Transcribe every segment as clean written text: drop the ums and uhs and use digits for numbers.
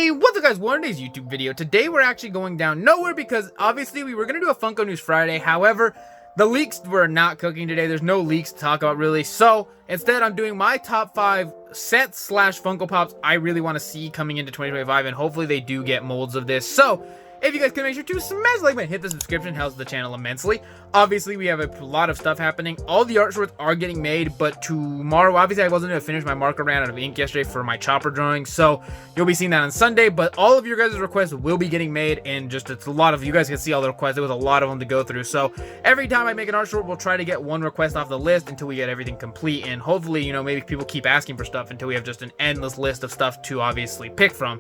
Hey, what's up guys, welcome to today's YouTube video. Today we're actually going down nowhere because obviously we were going to do a Funko News Friday. However, the leaks were not cooking today. There's no leaks to talk about really. So instead I'm doing my top 5 sets slash Funko Pops I really want to see coming into 2025, and hopefully they do get molds of this. So if you guys can make sure to smash the like button, hit the subscription, helps the channel immensely. Obviously, we have a lot of stuff happening. All the art shorts are getting made, but tomorrow, obviously, I wasn't going to finish my marker, ran out of ink yesterday for my chopper drawing, so you'll be seeing that on Sunday. But all of your guys' requests will be getting made, and just it's a lot of, you guys can see all the requests. There was a lot of them to go through. So every time I make an art short, we'll try to get one request off the list until we get everything complete. And hopefully, you know, maybe people keep asking for stuff until we have just an endless list of stuff to obviously pick from.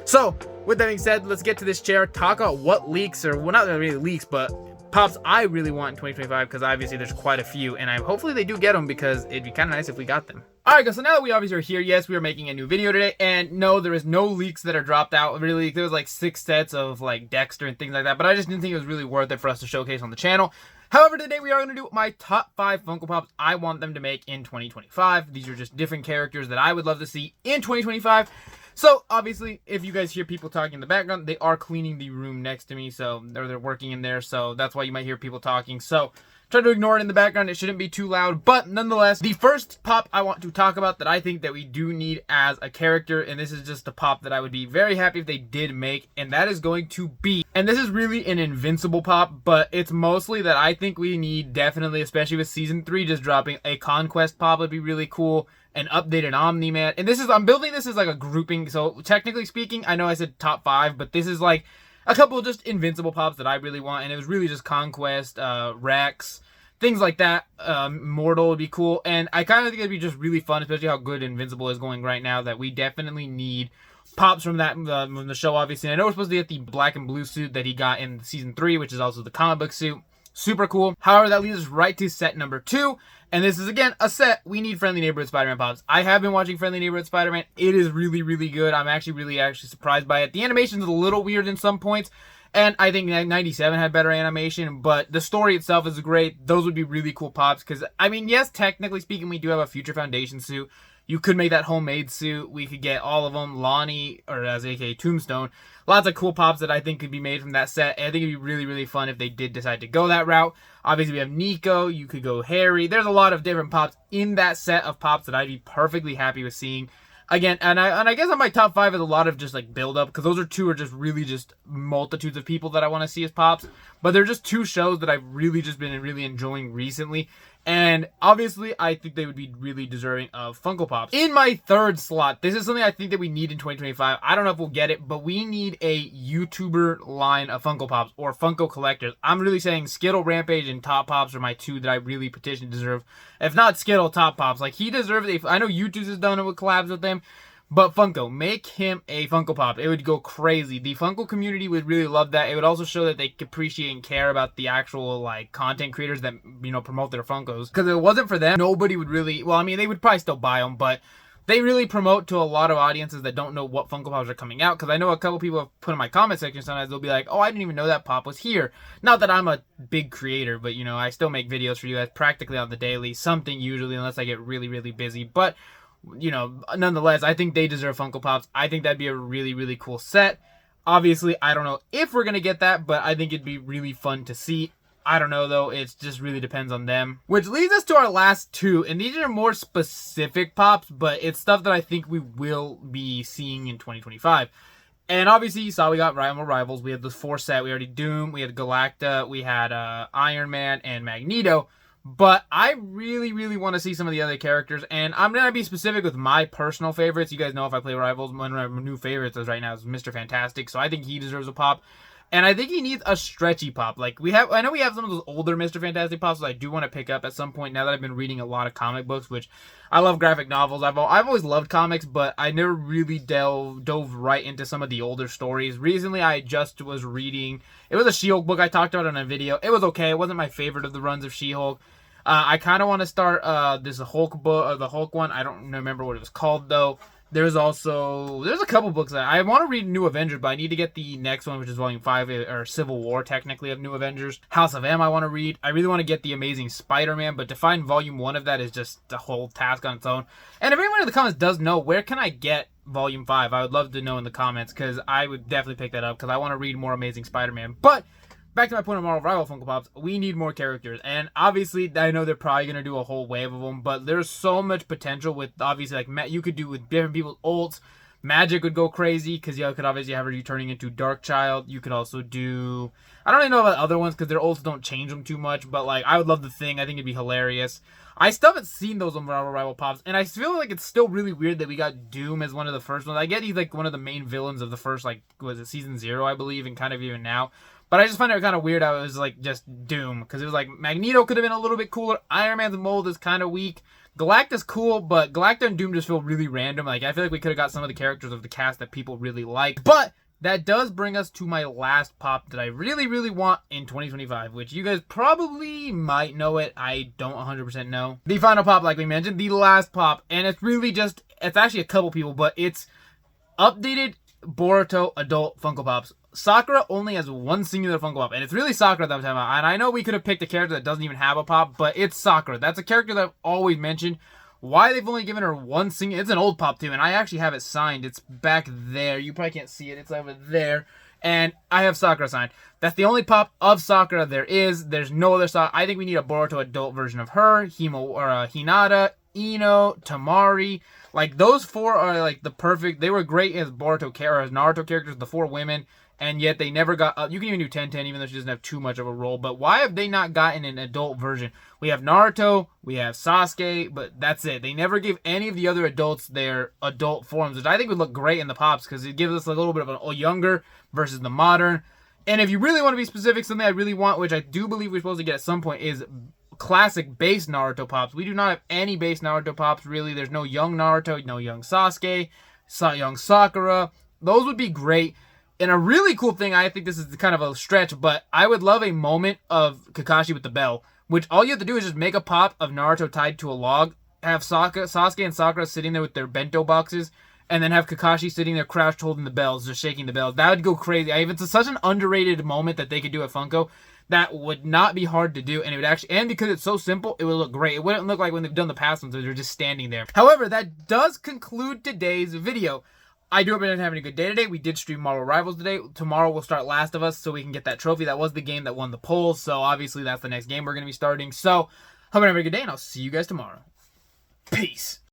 So with that being said, let's get to this chair, talk about what leaks, or well, not really leaks, but pops I really want in 2025, because obviously there's quite a few, and hopefully they do get them, because it'd be kind of nice if we got them. Alright guys, so now that we obviously are here, yes, we are making a new video today, and no, there is no leaks that are dropped out. Really, there was like 6 sets of like Dexter and things like that, but I just didn't think it was really worth it for us to showcase on the channel. However, today we are going to do my top 5 Funko Pops I want them to make in 2025. These are just different characters that I would love to see in 2025. So, obviously, if you guys hear people talking in the background, they are cleaning the room next to me, so they're working in there, so that's why you might hear people talking. So, try to ignore it in the background. It shouldn't be too loud, but nonetheless, the first pop I want to talk about that I think that we do need as a character, and this is just a pop that I would be very happy if they did make, and that is going to be, and this is really an Invincible pop, but it's mostly that I think we need, definitely, especially with Season 3 just dropping, a Conquest pop would be really cool. An updated Omni-Man, and this is, I'm building this as like a grouping, so technically speaking, I know I said top 5, but this is like a couple of just Invincible pops that I really want, and it was really just Conquest, Rex, things like that. Mortal would be cool, and I kind of think it'd be just really fun, especially how good Invincible is going right now, that we definitely need pops from that, from the show, obviously. I know we're supposed to get the black and blue suit that he got in Season 3, which is also the comic book suit. Super cool. However, that leads us right to set number 2. And this is, again, a set. We need Friendly Neighborhood Spider-Man pops. I have been watching Friendly Neighborhood Spider-Man. It is really, really good. I'm actually really surprised by it. The animation is a little weird in some points. And I think 97 had better animation. But the story itself is great. Those would be really cool pops. Because, I mean, yes, technically speaking, we do have a Future Foundation suit. You could make that homemade suit. We could get all of them. Lonnie, or as aka Tombstone. Lots of cool pops that I think could be made from that set. And I think it'd be really, really fun if they did decide to go that route. Obviously, we have Nico. You could go Harry. There's a lot of different pops in that set of pops that I'd be perfectly happy with seeing. Again, and I guess on my top 5 is a lot of just like build up, because those are 2 are just really just multitudes of people that I want to see as pops. But they're just 2 shows that I've really just been really enjoying recently. And obviously, I think they would be really deserving of Funko Pops. In my 3rd slot, this is something I think that we need in 2025. I don't know if we'll get it, but we need a YouTuber line of Funko Pops or Funko collectors. I'm really saying Skittle, Rampage, and Top Pops are my 2 that I really petition deserve. If not Skittle, Top Pops. Like, he deserves it. I know YouTube's has done it with collabs with them. But Funko, make him a Funko Pop. It would go crazy. The Funko community would really love that. It would also show that they appreciate and care about the actual, like, content creators that, you know, promote their Funkos. Because if it wasn't for them, nobody would really, well, I mean, they would probably still buy them, but they really promote to a lot of audiences that don't know what Funko Pops are coming out. Because I know a couple people have put in my comment section sometimes, they'll be like, oh, I didn't even know that pop was here. Not that I'm a big creator, but, you know, I still make videos for you guys practically on the daily. Something usually, unless I get really, really busy. But you know, nonetheless, I think they deserve Funko Pops. I think that'd be a really, really cool set. Obviously, I don't know if we're going to get that, but I think it'd be really fun to see. I don't know, though. It just really depends on them. Which leads us to our last 2, and these are more specific pops, but it's stuff that I think we will be seeing in 2025. And obviously, you saw we got Rival Rivals. We had the 4 set. We already Doom. We had Galacta. We had Iron Man and Magneto. But I really, really want to see some of the other characters, and I'm going to be specific with my personal favorites. You guys know if I play Rivals, one of my new favorites right now is Mr. Fantastic, so I think he deserves a pop. And I think he needs a stretchy pop. Like, I know we have some of those older Mr. Fantastic pops that I do want to pick up at some point now that I've been reading a lot of comic books, which I love graphic novels. I've always loved comics, but I never really dove right into some of the older stories. Recently, I just was reading, it was a She-Hulk book I talked about in a video. It was okay. It wasn't my favorite of the runs of She-Hulk. I kind of want to start this Hulk book, or the Hulk one. I don't remember what it was called, though. There's a couple books that I want to read New Avengers, but I need to get the next one, which is Volume 5, or Civil War, technically, of New Avengers. House of M I want to read. I really want to get the Amazing Spider-Man, but to find Volume 1 of that is just a whole task on its own. And if anyone in the comments does know, where can I get Volume 5? I would love to know in the comments, because I would definitely pick that up, because I want to read more Amazing Spider-Man. But back to my point of Marvel Rival Funko Pops, we need more characters. And obviously, I know they're probably going to do a whole wave of them, but there's so much potential with, obviously, like, you could do with different people's ults. Magic would go crazy, because you could obviously have her turning into Darkchild. You could also do, I don't really know about other ones, because their ults don't change them too much, but, like, I would love the Thing. I think it'd be hilarious. I still haven't seen those on Marvel Rival Pops, and I feel like it's still really weird that we got Doom as one of the first ones. I get he's, like, one of the main villains of the first, like, was it Season 0, I believe, and kind of even now. But I just find it kind of weird how it was, like, just Doom, because it was, like, Magneto could have been a little bit cooler. Iron Man's mold is kind of weak. Galacta's cool, but Galacta and Doom just feel really random. Like, I feel like we could have got some of the characters of the cast that people really like. But that does bring us to my last pop that I really, really want in 2025, which you guys probably might know it. I don't 100% know. The final pop, like we mentioned, the last pop, and it's really just, it's actually a couple people, but it's updated Boruto adult Funko Pops. Sakura only has one singular Funko Pop, and it's really Sakura that I'm talking about. And I know we could have picked a character that doesn't even have a pop, but it's Sakura. That's a character that I've always mentioned. Why they've only given her one single... It's an old pop, too, and I actually have it signed. It's back there. You probably can't see it. It's over there. And I have Sakura signed. That's the only pop of Sakura there is. There's no other Sakura. I think we need a Boruto adult version of her. Hinata, Ino, Tamari. Like, those four are, like, the perfect... They were great as Boruto or as Naruto characters, the four women. And yet they never got... you can even do 10-10, even though she doesn't have too much of a role. But why have they not gotten an adult version? We have Naruto, we have Sasuke, but that's it. They never give any of the other adults their adult forms, which I think would look great in the pops, because it gives us a little bit of a younger versus the modern. And if you really want to be specific, something I really want, which I do believe we're supposed to get at some point, is classic base Naruto pops. We do not have any base Naruto pops, really. There's no young Naruto, no young Sasuke, young Sakura. Those would be great. And a really cool thing, I think this is kind of a stretch, but I would love a moment of Kakashi with the bell, which all you have to do is just make a pop of Naruto tied to a log, have Sasuke and Sakura sitting there with their bento boxes, and then have Kakashi sitting there crouched holding the bells, just shaking the bells. That would go crazy. It's such an underrated moment that they could do at Funko. That would not be hard to do, and it would actually, and because it's so simple, it would look great. It wouldn't look like when they've done the past ones where they're just standing there. However, that does conclude today's video. I do hope you're having a good day today. We did stream Marvel Rivals today. Tomorrow we'll start Last of Us so we can get that trophy. That was the game that won the poll, so obviously that's the next game we're going to be starting. So, hope you're having a good day, and I'll see you guys tomorrow. Peace.